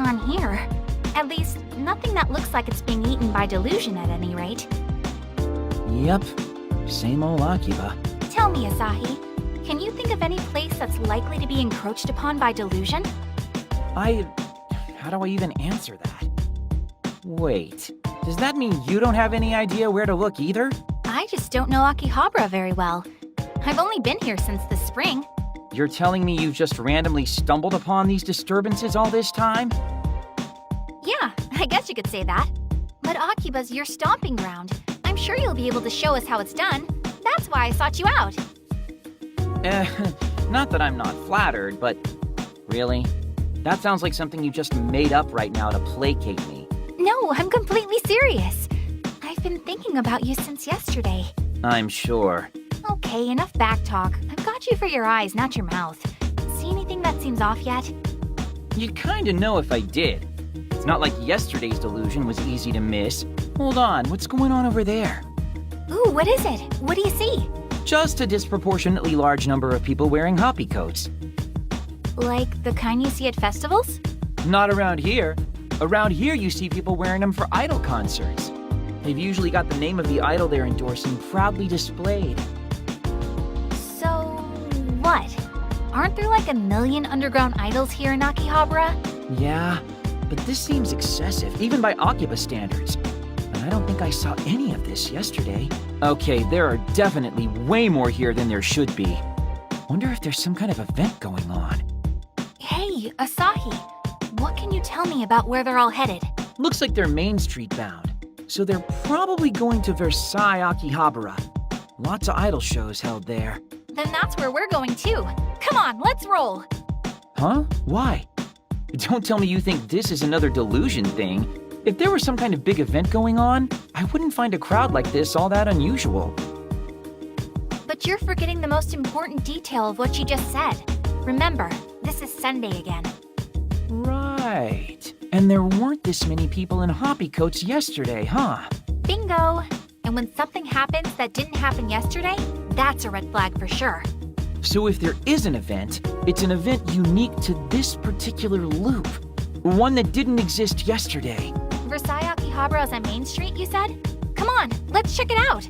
on here. At least, nothing that looks like it's being eaten by delusion at any rate. Yep, same old Akiba. Tell me, Asahi, can you think of any place that's likely to be encroached upon by delusion? How do I even answer that? Wait, does that mean you don't have any idea where to look either? I just don't know Akihabara very well. I've only been here since the spring. You're telling me you've just randomly stumbled upon these disturbances all this time? Yeah, I guess you could say that. But Akiba's your stomping ground. I'm sure you'll be able to show us how it's done. That's why I sought you out. Not that I'm not flattered, but really? That sounds like something you just made up right now to placate me. No, I'm completely serious. I've been thinking about you since yesterday. I'm sure. Okay, enough back talk. I've got you for your eyes, not your mouth. See anything that seems off yet? You'd kinda know if I did. It's not like yesterday's delusion was easy to miss. Hold on, what's going on over there? Ooh, what is it? What do you see? Just a disproportionately large number of people wearing hoppy coats. Like the kind you see at festivals? Not around here. Around here you see people wearing them for idol concerts. They've usually got the name of the idol they're endorsing proudly displayed. So, what? Aren't there like 1 million underground idols here in Akihabara? Yeah, but this seems excessive, even by Akiba standards. And I don't think I saw any of this yesterday. Okay, there are definitely way more here than there should be. Wonder if there's some kind of event going on. Hey, Asahi, what can you tell me about where they're all headed? Looks like they're Main Street bound. So they're probably going to Versailles, Akihabara. Lots of idol shows held there. Then that's where we're going too. Come on, let's roll. Huh? Why? Don't tell me you think this is another delusion thing. If there was some kind of big event going on, I wouldn't find a crowd like this all that unusual. But you're forgetting the most important detail of what you just said. Remember, this is Sunday again. Right. And there weren't this many people in hoppy coats yesterday, huh? Bingo! And when something happens that didn't happen yesterday, that's a red flag for sure. So if there is an event, it's an event unique to this particular loop. One that didn't exist yesterday. Versailles Akihabara is on Main Street, you said? Come on, let's check it out!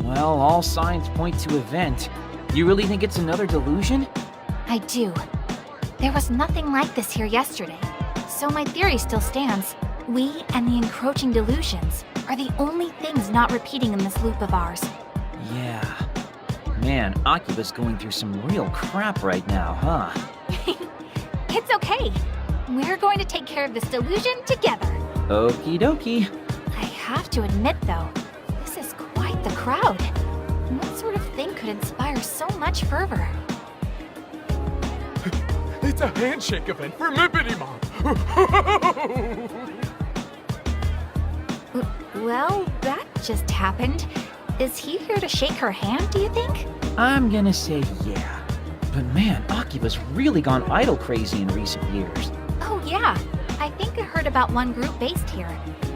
Well, all signs point to a vent. You really think it's another delusion? I do. There was nothing like this here yesterday, so my theory still stands. We and the encroaching delusions are the only things not repeating in this loop of ours. Yeah. Man, Akiba's going through some real crap right now, huh? It's okay. We're going to take care of this delusion together. Okie dokie. I have to admit, though, this is quite the crowd. What sort of thing could inspire so much fervor? It's a handshake event for Mippity Mom. Well, that just happened. Is he here to shake her hand, do you think? I'm gonna say yeah. But man, Akiba's really gone idol crazy in recent years. Oh, yeah. I think I heard about one group based here.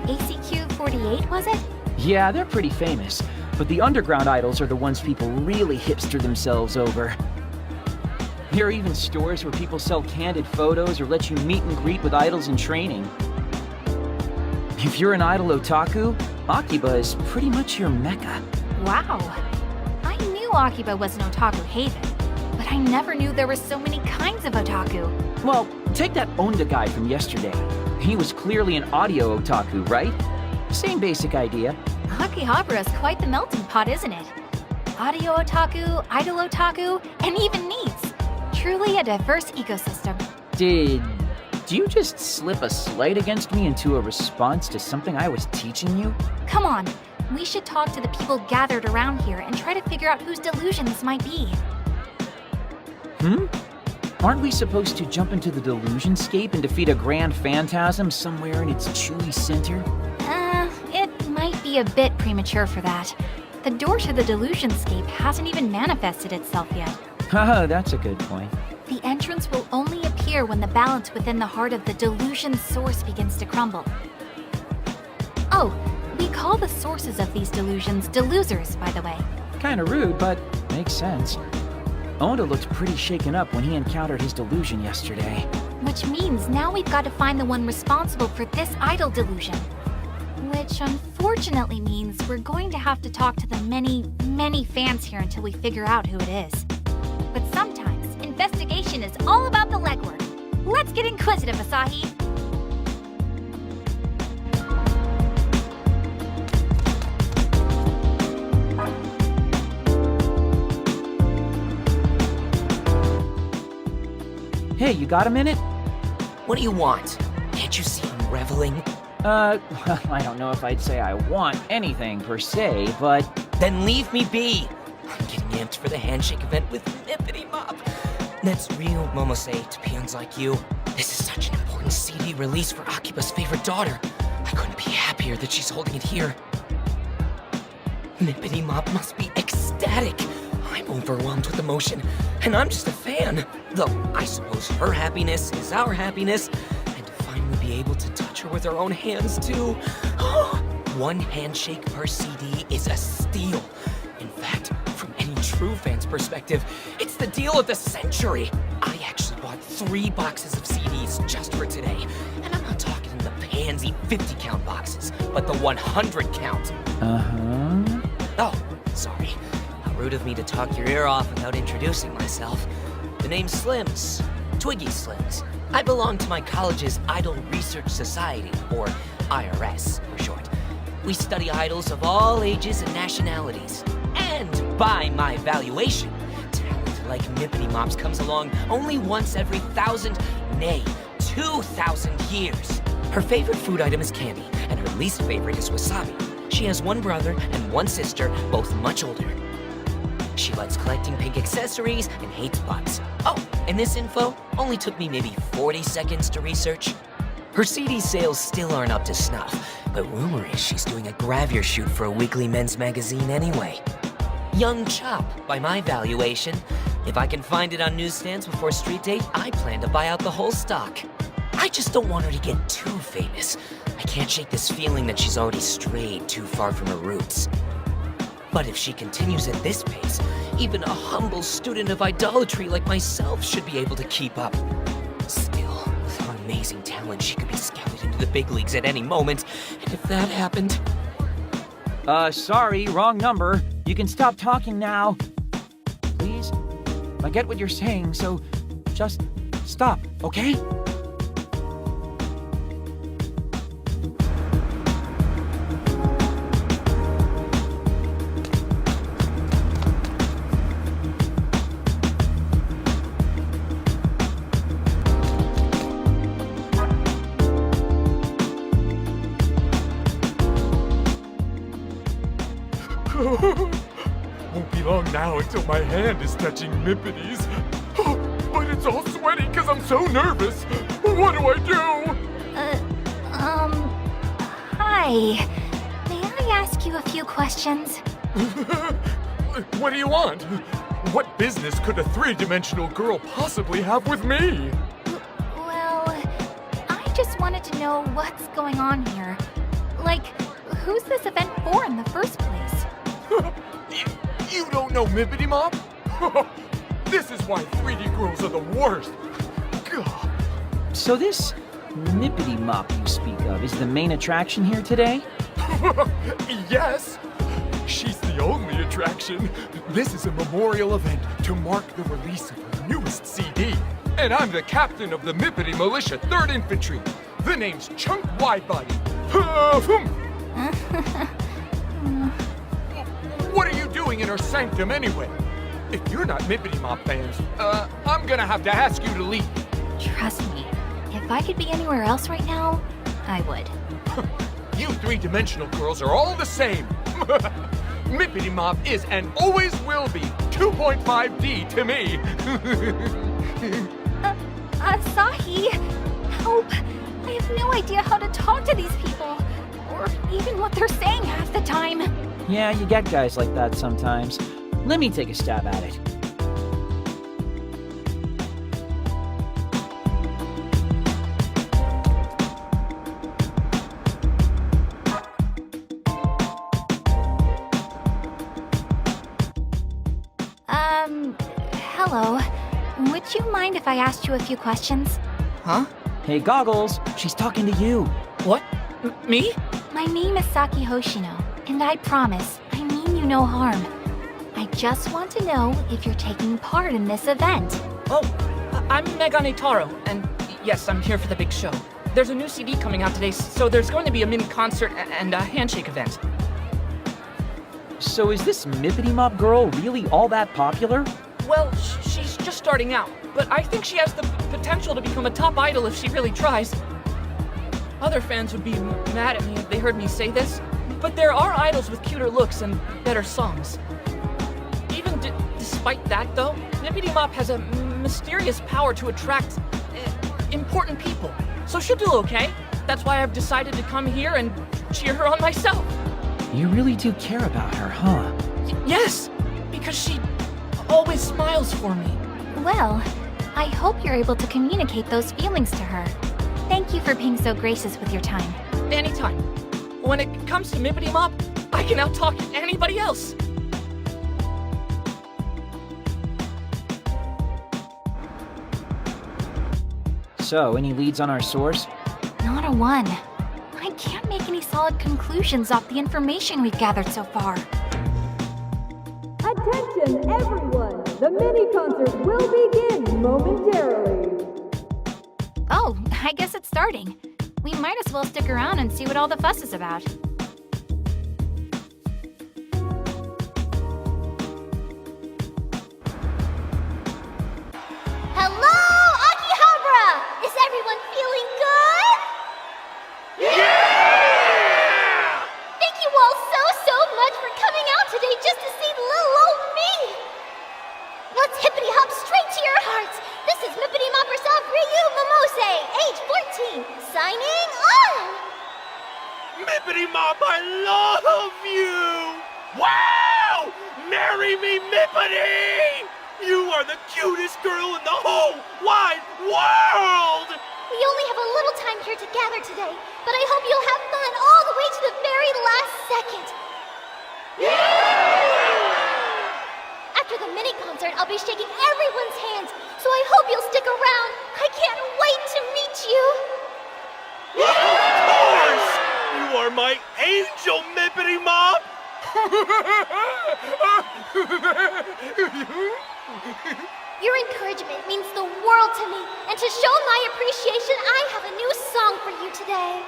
ACQ 48, was it? Yeah, they're pretty famous. But the underground idols are the ones people really hipster themselves over. There are even stores where people sell candid photos or let you meet and greet with idols in training. If you're an idol otaku, Akiba is pretty much your mecca. Wow. I knew Akiba was an otaku haven, but I never knew there were so many kinds of otaku. Well, take that Onda guy from yesterday. He was clearly an audio otaku, right? Same basic idea. Akihabara is quite the melting pot, isn't it? Audio otaku, idol otaku, and even needs. Truly a diverse ecosystem. Did you just slip a slight against me into a response to something I was teaching you? Come on, we should talk to the people gathered around here and try to figure out whose delusion this might be. Aren't we supposed to jump into the delusionscape and defeat a grand phantasm somewhere in its chewy center? It might be a bit premature for that. The door to the delusionscape hasn't even manifested itself yet. Haha, that's a good point. The entrance will only appear when the balance within the heart of the delusion source begins to crumble. Oh, we call the sources of these delusions delusers, by the way. Kinda rude, but makes sense. Onda looked pretty shaken up when he encountered his delusion yesterday. Which means now we've got to find the one responsible for this idol delusion. Which unfortunately means we're going to have to talk to the many, many fans here until we figure out who it is. But sometimes, investigation is all about the legwork. Let's get inquisitive, Asahi! Hey, you got a minute? What do you want? Can't you see I'm reveling? Well, I don't know if I'd say I want anything per se, but... Then leave me be! I'm getting amped for the handshake event with Mippity Mop. That's real, Momose, to peons like you. This is such an important CD release for Akiba's favorite daughter. I couldn't be happier that she's holding it here. Mippity Mop must be ecstatic. I'm overwhelmed with emotion, and I'm just a fan. Though I suppose her happiness is our happiness, and to finally be able to touch her with our own hands too. One handshake per CD is a steal. In fact, from any true fan's perspective, it's the deal of the century. I actually bought 3 boxes of CDs just for today, and I'm not talking the pansy 50-count boxes, but the 100-count. Uh-huh. Oh, sorry. How rude of me to talk your ear off without introducing myself. The name's Slims. Twiggy Slims. I belong to my college's Idol Research Society, or IRS for short. We study idols of all ages and nationalities. And by my valuation, talent like Mippity Mops comes along only once every 1,000, nay, 2,000 years. Her favorite food item is candy, and her least favorite is wasabi. She has 1 brother and 1 sister, both much older. She likes collecting pink accessories and hates butts. Oh, and this info only took me maybe 40 seconds to research. Her CD sales still aren't up to snuff, but rumor is she's doing a gravure shoot for a weekly men's magazine anyway. Young chop, by my valuation. If I can find it on newsstands before street date, I plan to buy out the whole stock. I just don't want her to get too famous. I can't shake this feeling that she's already strayed too far from her roots. But if she continues at this pace, even a humble student of idolatry like myself should be able to keep up. Still, with her amazing talent, she could be scouted into the big leagues at any moment, and if that happened... Sorry, wrong number. You can stop talking now. Please? I get what you're saying, so just stop, okay? Won't be long now until my hand is touching Mippity's. But it's all sweaty because I'm so nervous. What do I do? Hi. May I ask you a few questions? What do you want? What business could a three-dimensional girl possibly have with me? Well, I just wanted to know what's going on here. Like, who's this event for in the first place? You don't know Mippity Mop? This is why 3D girls are the worst. God. So this Mippity Mop you speak of is the main attraction here today? Yes. She's the only attraction. This is a memorial event to mark the release of her newest CD. And I'm the captain of the Mippity Militia 3rd Infantry. The name's Chunk Widebody. What are you doing in her sanctum anyway? If you're not Mippity Mop fans, I'm gonna have to ask you to leave. Trust me, if I could be anywhere else right now, I would. You three-dimensional girls are all the same. Mippity Mop is and always will be 2.5D to me. Asahi, help! I have no idea how to talk to these people, or even what they're saying half the time. Yeah, you get guys like that sometimes. Let me take a stab at it. Hello. Would you mind if I asked you a few questions? Huh? Hey, Goggles, she's talking to you. What? Me? My name is Saki Hoshino, and I promise, I mean you no harm. I just want to know if you're taking part in this event. Oh, I'm Megane Taro, and yes, I'm here for the big show. There's a new CD coming out today, so there's going to be a mini concert and a handshake event. So is this Mippity Mop girl really all that popular? Well, she's just starting out, but I think she has the potential to become a top idol if she really tries. Other fans would be mad at me if they heard me say this, but there are idols with cuter looks and better songs. Even despite that, though, Mippity Mop has a mysterious power to attract important people. So she'll do okay. That's why I've decided to come here and cheer her on myself. You really do care about her, huh? Yes, because she always smiles for me. Well, I hope you're able to communicate those feelings to her. Thank you for being so gracious with your time. Anytime. When it comes to Mippity Mop, I can outtalk anybody else. So, any leads on our source? Not a one. I can't make any solid conclusions off the information we've gathered so far. Attention, everyone! The mini-concert will begin momentarily. Oh, I guess it's starting. We might as well stick around and see what all the fuss is about. Hello, Akihabara! Is everyone feeling good? Yeah! Thank you all so much for coming out today just to see little old me! Let's hippity hop straight to your hearts! This is Mippity Mop herself, Ryu Momose, age 14, signing on! Mippity Mop, I love you! Wow! Marry me, Mippity! You are the cutest girl in the whole wide world! We only have a little time here to gather today, but I hope you'll have fun all the way to the very last second. After the mini-concert, I'll be shaking everyone's hands, so I hope you'll stick around. I can't wait to meet you. Of course! You are my angel, Mippity Mop! Your encouragement means the world to me, and to show my appreciation, I have a new song for you today.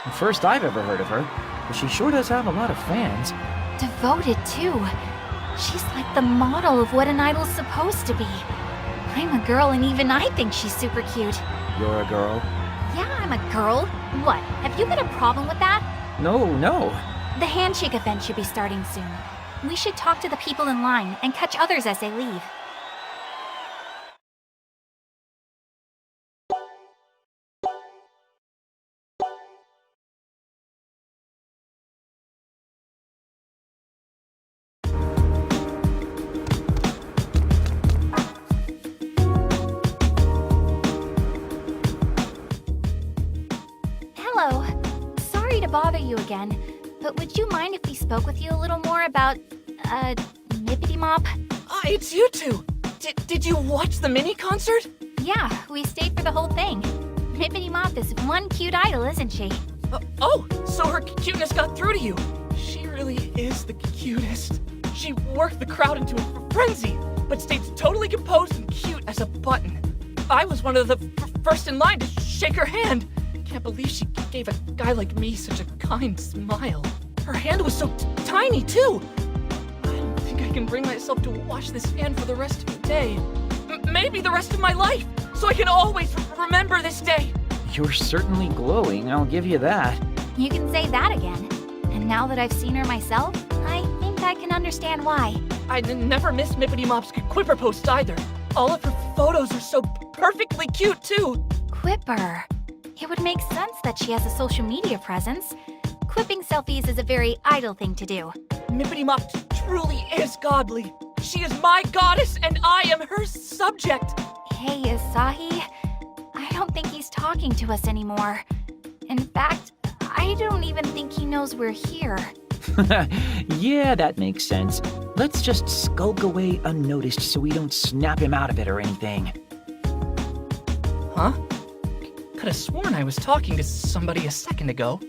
The first I've ever heard of her, but she sure does have a lot of fans. Devoted, too. She's like the model of what an idol's supposed to be. I'm a girl, and even I think she's super cute. You're a girl? Yeah, I'm a girl. What, have you got a problem with that? No. The handshake event should be starting soon. We should talk to the people in line and catch others as they leave. Hello. Sorry to bother you again, but would you mind if we spoke with you a little more about, Nippity Mop? It's you two! Did you watch the mini concert? Yeah, we stayed for the whole thing. Nippity Mop is one cute idol, isn't she? Oh, so her cuteness got through to you. She really is the cutest. She worked the crowd into a frenzy, but stayed totally composed and cute as a button. I was one of the first in line to shake her hand. Can't believe she gave a guy like me such a kind smile. Her hand was so tiny, too. I don't think I can bring myself to wash this hand for the rest of the day. Maybe the rest of my life, so I can always remember this day. You're certainly glowing, I'll give you that. You can say that again. And now that I've seen her myself, I think I can understand why. I never missed Mippity Mop's Quipper posts either. All of her photos are so perfectly cute, too. Quipper. It would make sense that she has a social media presence. Quipping selfies is a very idle thing to do. Mippity Mop truly is godly. She is my goddess, and I am her subject. Hey, Asahi. I don't think he's talking to us anymore. In fact, I don't even think he knows we're here. Yeah, that makes sense. Let's just skulk away unnoticed so we don't snap him out of it or anything. Huh? Could have sworn I was talking to somebody a second ago.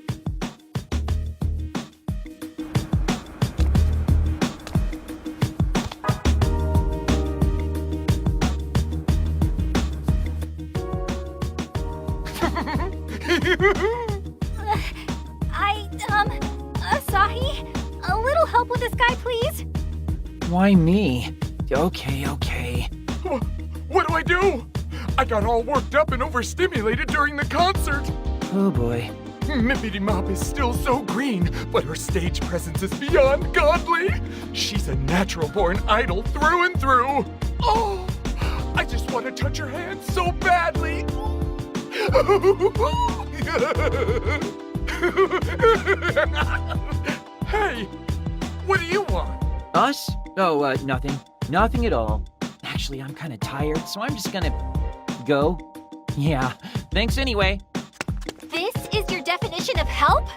Asahi? A little help with this guy, please? Why me? Okay. What do I do? I got all worked up and overstimulated during the concert. Oh boy. Mippity Mop is still so green, but her stage presence is beyond godly. She's a natural-born idol through and through. Oh, I just want to touch her hand so badly. Hey, what do you want? Us? Oh, nothing. Nothing at all. Actually, I'm kind of tired, so I'm just gonna go. Yeah, thanks anyway. This is your definition of help?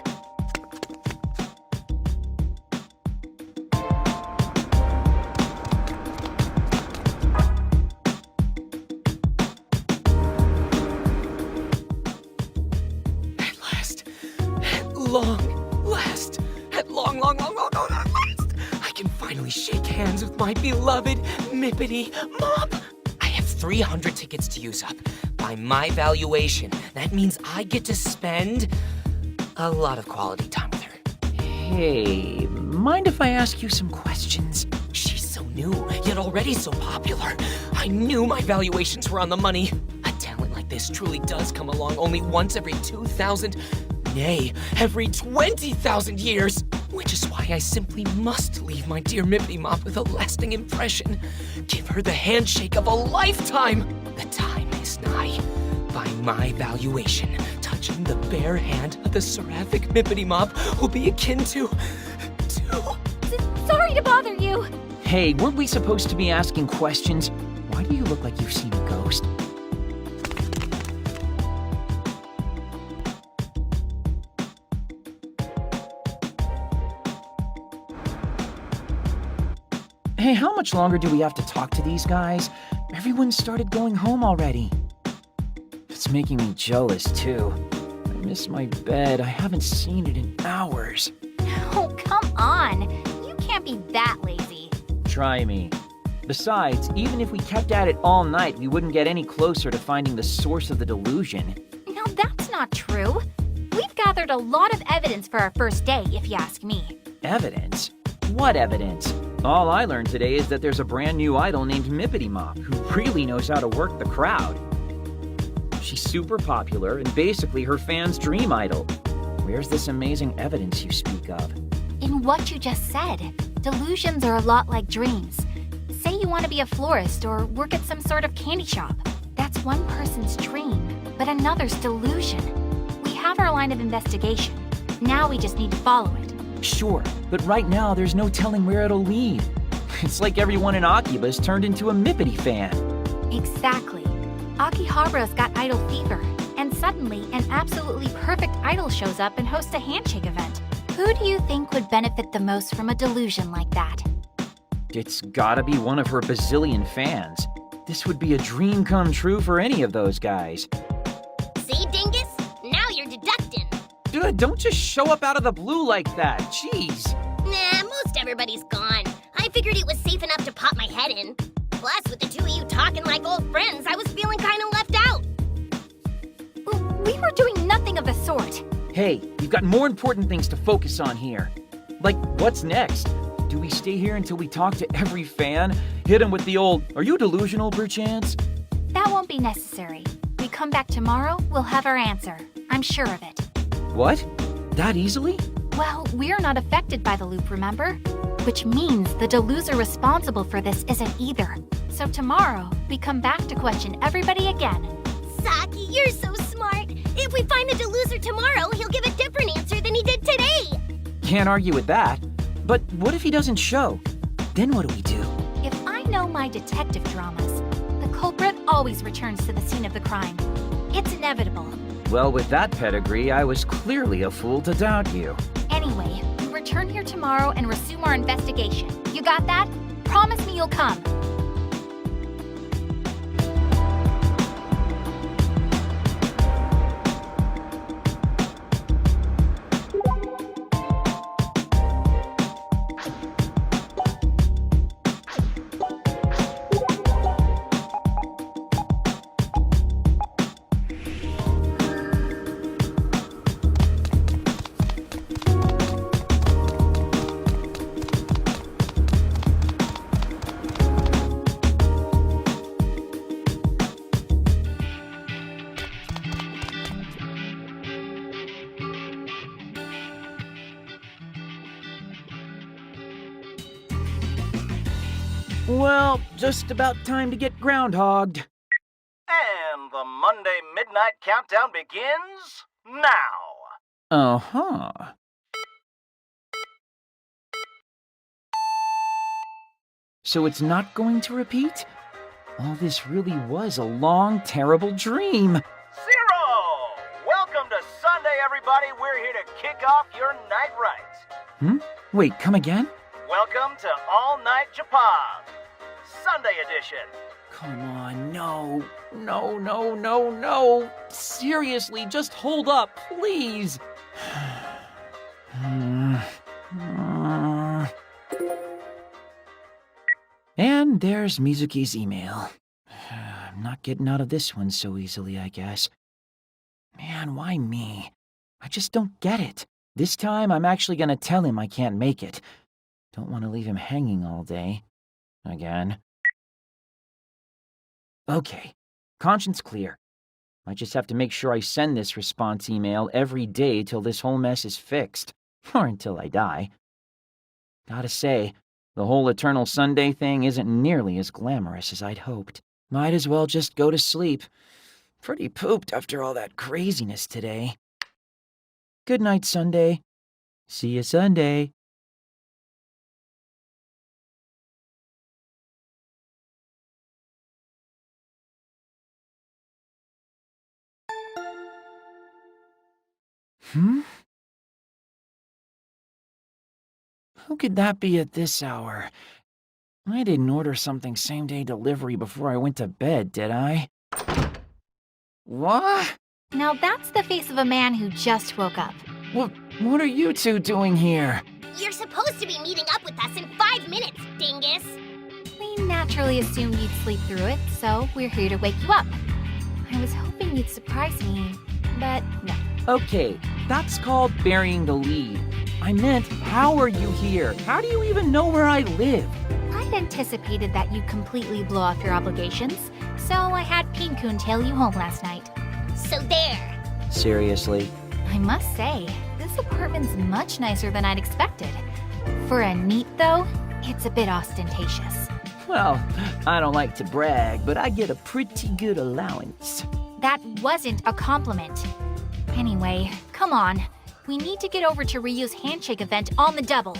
At long last, I can finally shake hands with my beloved Mippity Mop. I have 300 tickets to use up. By my valuation, that means I get to spend a lot of quality time with her. Hey, mind if I ask you some questions? She's so new, yet already so popular. I knew my valuations were on the money. A talent like this truly does come along only once every 2,000, nay, every 20,000 years. Which is why I simply must leave my dear Mippity Mop with a lasting impression. Give her the handshake of a lifetime. The time is nigh. By my valuation, touching the bare hand of the seraphic Mippity Mop will be akin to... Sorry to bother you. Hey, weren't we supposed to be asking questions? Why do you look like you've seen a ghost? Hey, how much longer do we have to talk to these guys? Everyone started going home already. It's making me jealous, too. I miss my bed. I haven't seen it in hours. Oh, come on. You can't be that lazy. Try me. Besides, even if we kept at it all night, we wouldn't get any closer to finding the source of the delusion. No, that's not true. We've gathered a lot of evidence for our first day, if you ask me. Evidence? What evidence? All I learned today is that there's a brand new idol named Mippity Mop who really knows how to work the crowd. She's super popular and basically her fans' dream idol. Where's this amazing evidence you speak of? In what you just said, delusions are a lot like dreams. Say you want to be a florist or work at some sort of candy shop. That's one person's dream, but another's delusion. We have our line of investigation. Now we just need to follow it. Sure, but right now there's no telling where it'll lead. It's like everyone in Akiba's turned into a Mippity fan. Exactly. Akihabara's got idol fever, and suddenly an absolutely perfect idol shows up and hosts a handshake event. Who do you think would benefit the most from a delusion like that? It's gotta be one of her bazillion fans. This would be a dream come true for any of those guys. See, Dingus? Now you're deducting. Dude, don't just show up out of the blue like that. Jeez. Nah, most everybody's gone. I figured it was safe enough to pop my head in. Plus, with the two of you talking like old friends, I was feeling kind of left out. We were doing nothing of the sort. Hey, we've got more important things to focus on here. Like, what's next? Do we stay here until we talk to every fan? Hit them with the old, "Are you delusional, perchance?" That won't be necessary. We come back tomorrow, we'll have our answer. I'm sure of it. What? That easily? Well, we're not affected by the loop, remember? Which means the deluser responsible for this isn't either. So tomorrow, we come back to question everybody again. Saki, you're so smart. If we find the deluser tomorrow, he'll give a different answer than he did today. Can't argue with that. But what if he doesn't show? Then what do we do? If I know my detective dramas, the culprit always returns to the scene of the crime. It's inevitable. Well, with that pedigree, I was clearly a fool to doubt you. Anyway, we return here tomorrow and resume our investigation. You got that? Promise me you'll come. Well, just about time to get groundhogged. And the Monday Midnight Countdown begins now. Uh-huh. So it's not going to repeat? All this really was a long, terrible dream. 0! Welcome to Sunday, everybody. We're here to kick off your night rides. Wait, come again? Welcome to All Night Japan, Sunday edition. Come on, no. No. Seriously, just hold up, please. And there's Mizuki's email. I'm not getting out of this one so easily, I guess. Man, why me? I just don't get it. This time, I'm actually gonna tell him I can't make it. Don't want to leave him hanging all day. Again. Okay, conscience clear. I just have to make sure I send this response email every day till this whole mess is fixed. Or until I die. Gotta say, the whole Eternal Sunday thing isn't nearly as glamorous as I'd hoped. Might as well just go to sleep. Pretty pooped after all that craziness today. Good night, Sunday. See you Sunday. Who could that be at this hour? I didn't order something same-day delivery before I went to bed, did I? What? Now that's the face of a man who just woke up. Well, What are you two doing here? You're supposed to be meeting up with us in 5 minutes, dingus. We naturally assumed you'd sleep through it, so we're here to wake you up. I was hoping you'd surprise me, but no. Okay, that's called burying the lead. I meant, how are you here? How do you even know where I live? I'd anticipated that you'd completely blow off your obligations, so I had Pinkun tail you home last night. So there. Seriously? I must say, this apartment's much nicer than I'd expected. For a neat, though, it's a bit ostentatious. Well, I don't like to brag, but I get a pretty good allowance. That wasn't a compliment. Anyway, come on. We need to get over to Ryu's handshake event on the double.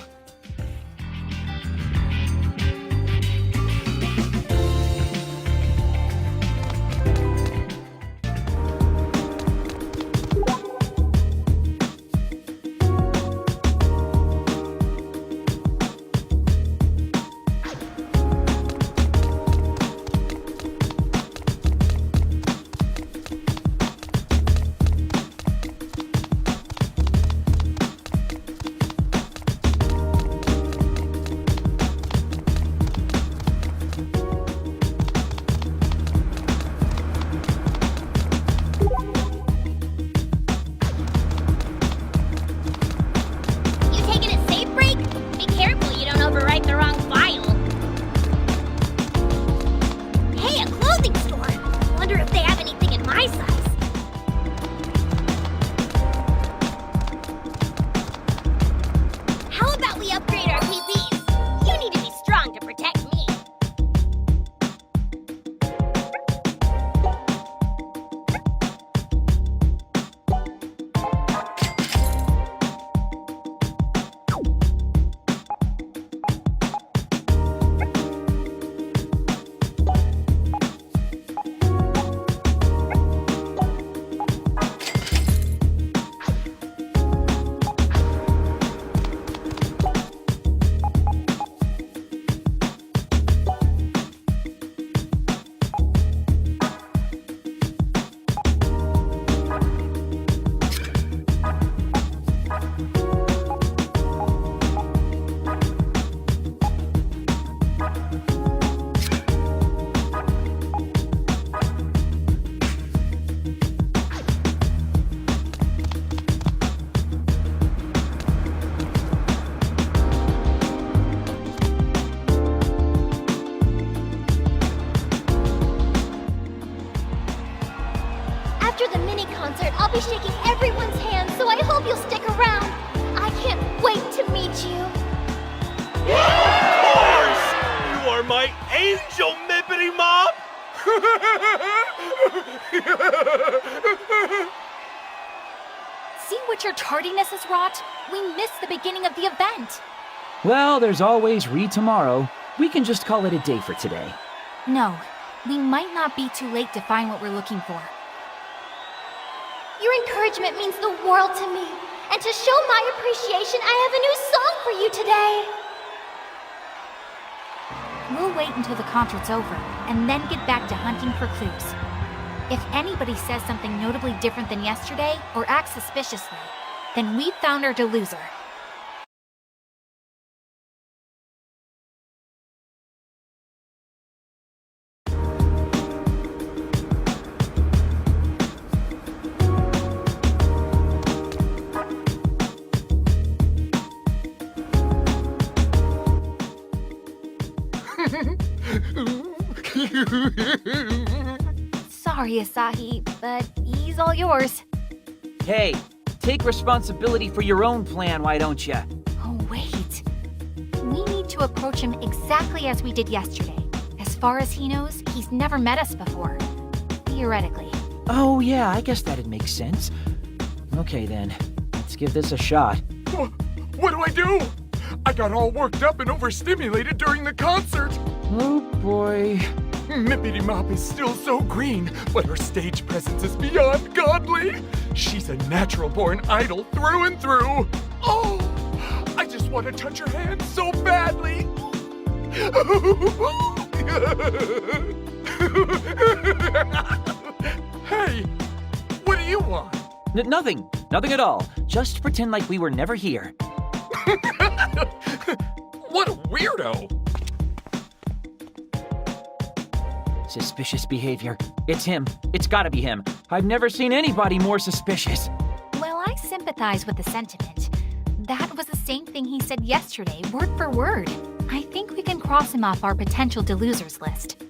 You taking a safe break? Be careful you don't overwrite the wrong file. Hey, a clothing store! Wonder if they have anything in my size. How about we upgrade our PCs? You need to be strong to protect me. After the mini concert, I'll be shaking everyone's hand, so I hope you'll stick around. I can't wait to meet you. Of course! You are my angel, Mippity Mop! See what your tardiness has wrought? We missed the beginning of the event. Well, there's always tomorrow. We can just call it a day for today. No, we might not be too late to find what we're looking for. Your encouragement means the world to me. And to show my appreciation, I have a new song for you today. We'll wait until the concert's over, and then get back to hunting for clues. If anybody says something notably different than yesterday, or acts suspiciously, then we've found our deluser. Sorry, Asahi, but he's all yours. Hey, take responsibility for your own plan, why don't ya? Oh, wait. We need to approach him exactly as we did yesterday. As far as he knows, he's never met us before. Theoretically. Oh yeah, I guess that'd make sense. Okay then, let's give this a shot. What do I do? I got all worked up and overstimulated during the concert. Oh boy. Mippity Mop is still so green, but her stage presence is beyond godly. She's a natural-born idol through and through. Oh, I just want to touch her hand so badly. Hey, what do you want? Nothing. Nothing at all. Just pretend like we were never here. What a weirdo! Suspicious behavior. It's him. It's gotta be him. I've never seen anybody more suspicious. Well, I sympathize with the sentiment. That was the same thing he said yesterday, word for word. I think we can cross him off our potential delosers list.